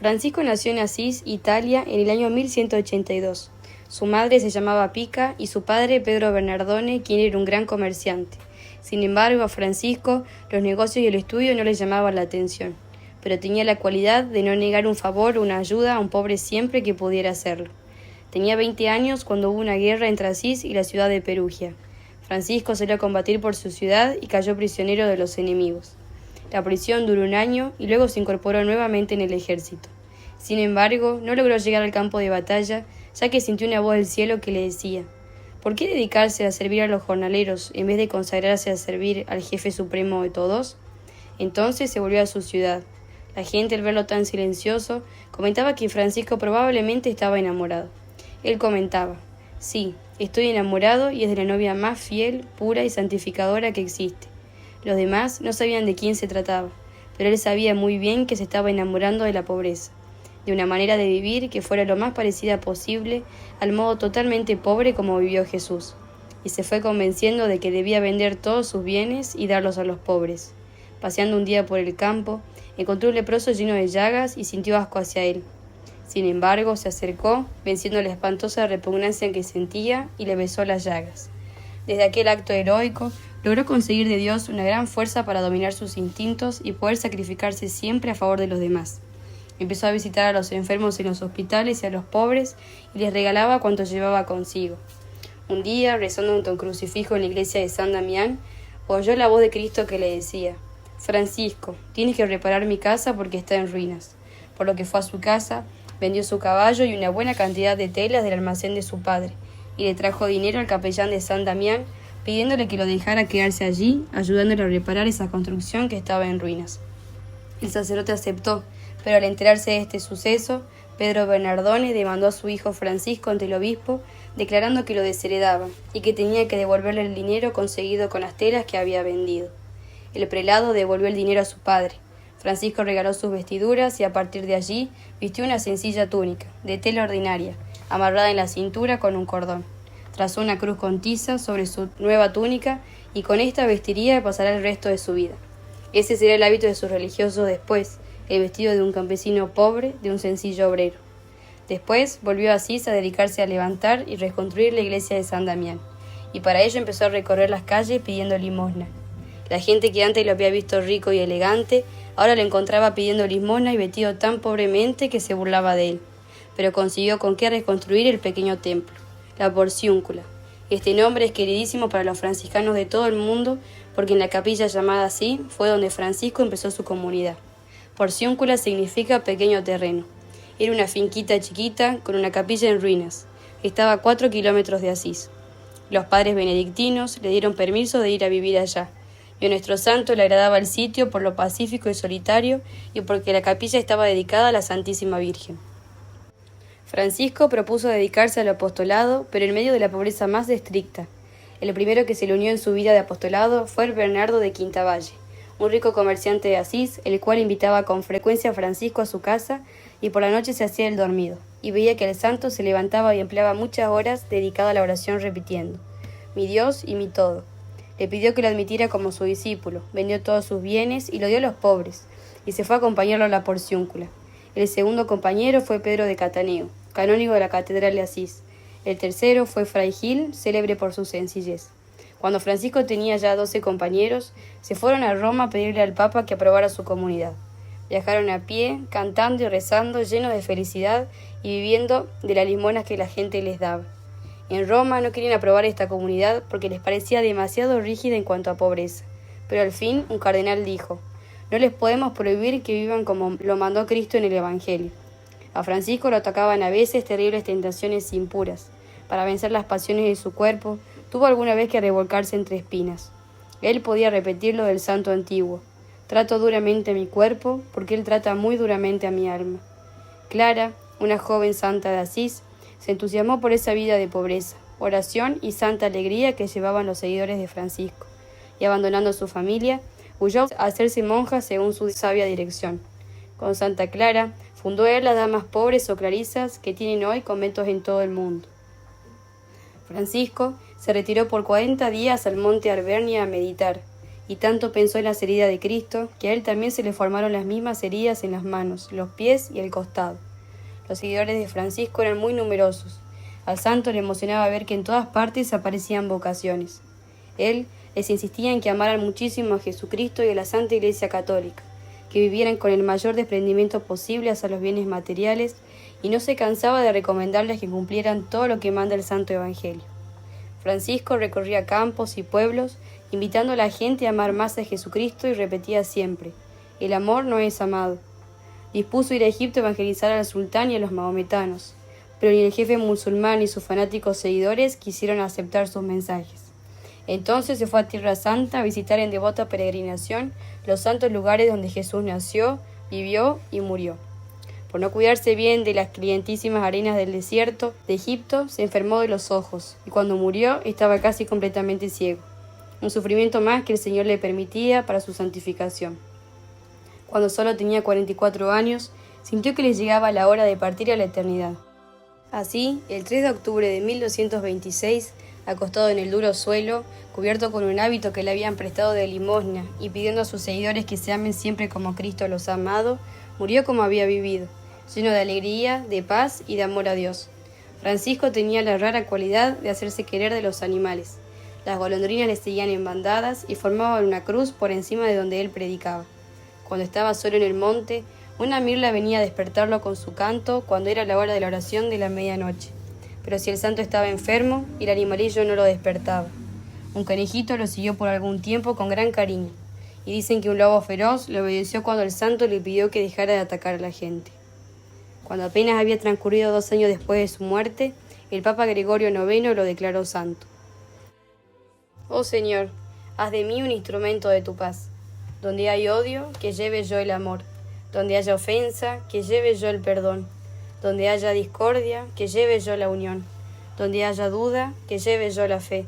Francisco nació en Asís, Italia, en el año 1182. Su madre se llamaba Pica y su padre Pedro Bernardone, quien era un gran comerciante. Sin embargo, a Francisco los negocios y el estudio no le llamaban la atención, pero tenía la cualidad de no negar un favor o una ayuda a un pobre siempre que pudiera hacerlo. Tenía 20 años cuando hubo una guerra entre Asís y la ciudad de Perugia. Francisco salió a combatir por su ciudad y cayó prisionero de los enemigos. La prisión duró un año y luego se incorporó nuevamente en el ejército. Sin embargo, no logró llegar al campo de batalla, ya que sintió una voz del cielo que le decía: ¿por qué dedicarse a servir a los jornaleros en vez de consagrarse a servir al jefe supremo de todos? Entonces se volvió a su ciudad. La gente, al verlo tan silencioso, comentaba que Francisco probablemente estaba enamorado. Él comentaba: sí, estoy enamorado y es de la novia más fiel, pura y santificadora que existe. Los demás no sabían de quién se trataba, pero él sabía muy bien que se estaba enamorando de la pobreza, de una manera de vivir que fuera lo más parecida posible al modo totalmente pobre como vivió Jesús, y se fue convenciendo de que debía vender todos sus bienes y darlos a los pobres. Paseando un día por el campo, encontró un leproso lleno de llagas y sintió asco hacia él. Sin embargo, se acercó, venciendo la espantosa repugnancia que sentía, y le besó las llagas. Desde aquel acto heroico, logró conseguir de Dios una gran fuerza para dominar sus instintos y poder sacrificarse siempre a favor de los demás. Empezó a visitar a los enfermos en los hospitales y a los pobres, y les regalaba cuanto llevaba consigo. Un día, rezando ante un crucifijo en la iglesia de San Damián, oyó la voz de Cristo que le decía: Francisco, tienes que reparar mi casa porque está en ruinas. Por lo que fue a su casa, vendió su caballo y una buena cantidad de telas del almacén de su padre, y le trajo dinero al capellán de San Damián, pidiéndole que lo dejara quedarse allí, ayudándole a reparar esa construcción que estaba en ruinas. El sacerdote aceptó, pero al enterarse de este suceso, Pedro Bernardone demandó a su hijo Francisco ante el obispo, declarando que lo desheredaba y que tenía que devolverle el dinero conseguido con las telas que había vendido. El prelado devolvió el dinero a su padre. Francisco regaló sus vestiduras y a partir de allí vistió una sencilla túnica, de tela ordinaria, amarrada en la cintura con un cordón. Trazó una cruz con tiza sobre su nueva túnica y con esta vestiría y pasará el resto de su vida. Ese será el hábito de sus religiosos después, el vestido de un campesino pobre, de un sencillo obrero. Después volvió a Asís a dedicarse a levantar y reconstruir la iglesia de San Damián, y para ello empezó a recorrer las calles pidiendo limosna. La gente que antes lo había visto rico y elegante, ahora lo encontraba pidiendo limosna y vestido tan pobremente que se burlaba de él, pero consiguió con qué reconstruir el pequeño templo, la Porciúncula. Este nombre es queridísimo para los franciscanos de todo el mundo porque en la capilla llamada así fue donde Francisco empezó su comunidad. Porciúncula significa pequeño terreno. Era una finquita chiquita con una capilla en ruinas. Estaba a 4 kilómetros de Asís. Los padres benedictinos le dieron permiso de ir a vivir allá, y a nuestro santo le agradaba el sitio por lo pacífico y solitario y porque la capilla estaba dedicada a la Santísima Virgen. Francisco propuso dedicarse al apostolado, pero en medio de la pobreza más estricta. El primero que se le unió en su vida de apostolado fue Bernardo de Quintavalle, un rico comerciante de Asís, el cual invitaba con frecuencia a Francisco a su casa y por la noche se hacía el dormido, y veía que el santo se levantaba y empleaba muchas horas dedicado a la oración repitiendo: mi Dios y mi todo. Le pidió que lo admitiera como su discípulo, vendió todos sus bienes y lo dio a los pobres, y se fue a acompañarlo a la Porciúncula. El segundo compañero fue Pedro de Cataneo, canónigo de la Catedral de Asís. El tercero fue Fray Gil, célebre por su sencillez. Cuando Francisco tenía ya 12 compañeros, se fueron a Roma a pedirle al Papa que aprobara su comunidad. Viajaron a pie, cantando y rezando, llenos de felicidad y viviendo de las limonas que la gente les daba. En Roma no querían aprobar esta comunidad porque les parecía demasiado rígida en cuanto a pobreza, pero al fin un cardenal dijo: no les podemos prohibir que vivan como lo mandó Cristo en el Evangelio. A Francisco lo atacaban a veces terribles tentaciones impuras. Para vencer las pasiones de su cuerpo, tuvo alguna vez que revolcarse entre espinas. Él podía repetir lo del santo antiguo: trato duramente a mi cuerpo, porque él trata muy duramente a mi alma. Clara, una joven santa de Asís, se entusiasmó por esa vida de pobreza, oración y santa alegría que llevaban los seguidores de Francisco, y abandonando su familia, huyó a hacerse monja según su sabia dirección. Con Santa Clara, fundó él las damas pobres o clarisas que tienen hoy conventos en todo el mundo. Francisco se retiró por 40 días al monte Albernia a meditar, y tanto pensó en las heridas de Cristo, que a él también se le formaron las mismas heridas en las manos, los pies y el costado. Los seguidores de Francisco eran muy numerosos. Al santo le emocionaba ver que en todas partes aparecían vocaciones. Él les insistía en que amaran muchísimo a Jesucristo y a la Santa Iglesia Católica, que vivieran con el mayor desprendimiento posible hacia los bienes materiales, y no se cansaba de recomendarles que cumplieran todo lo que manda el Santo Evangelio. Francisco recorría campos y pueblos, invitando a la gente a amar más a Jesucristo, y repetía siempre: el amor no es amado. Dispuso ir a Egipto a evangelizar al sultán y a los mahometanos, pero ni el jefe musulmán ni sus fanáticos seguidores quisieron aceptar sus mensajes. Entonces se fue a Tierra Santa a visitar en devota peregrinación los santos lugares donde Jesús nació, vivió y murió. Por no cuidarse bien de las clientísimas arenas del desierto de Egipto, se enfermó de los ojos, y cuando murió estaba casi completamente ciego, un sufrimiento más que el Señor le permitía para su santificación. Cuando solo tenía 44 años, sintió que le llegaba la hora de partir a la eternidad. Así, el 3 de octubre de 1226, acostado en el duro suelo, cubierto con un hábito que le habían prestado de limosna y pidiendo a sus seguidores que se amen siempre como Cristo los ha amado, murió como había vivido, lleno de alegría, de paz y de amor a Dios. Francisco tenía la rara cualidad de hacerse querer de los animales. Las golondrinas le seguían en bandadas y formaban una cruz por encima de donde él predicaba. Cuando estaba solo en el monte, una mirla venía a despertarlo con su canto cuando era la hora de la oración de la medianoche. Pero si el santo estaba enfermo, el animalillo no lo despertaba. Un conejito lo siguió por algún tiempo con gran cariño, y dicen que un lobo feroz le obedeció cuando el santo le pidió que dejara de atacar a la gente. Cuando apenas había transcurrido 2 años después de su muerte, el Papa Gregorio IX lo declaró santo. Oh Señor, haz de mí un instrumento de tu paz. Donde hay odio, que lleve yo el amor. Donde haya ofensa, que lleve yo el perdón. Donde haya discordia, que lleve yo la unión. Donde haya duda, que lleve yo la fe.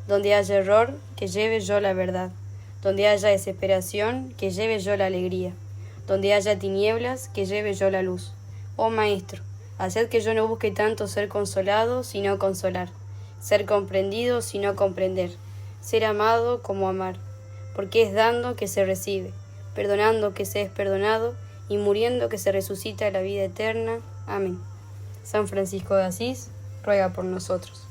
Donde haya error, que lleve yo la verdad. Donde haya desesperación, que lleve yo la alegría. Donde haya tinieblas, que lleve yo la luz. Oh Maestro, haced que yo no busque tanto ser consolado, sino consolar. Ser comprendido, sino comprender. Ser amado como amar. Porque es dando que se recibe, perdonando que se es perdonado, y muriendo que se resucita a la vida eterna. Amén. San Francisco de Asís, ruega por nosotros.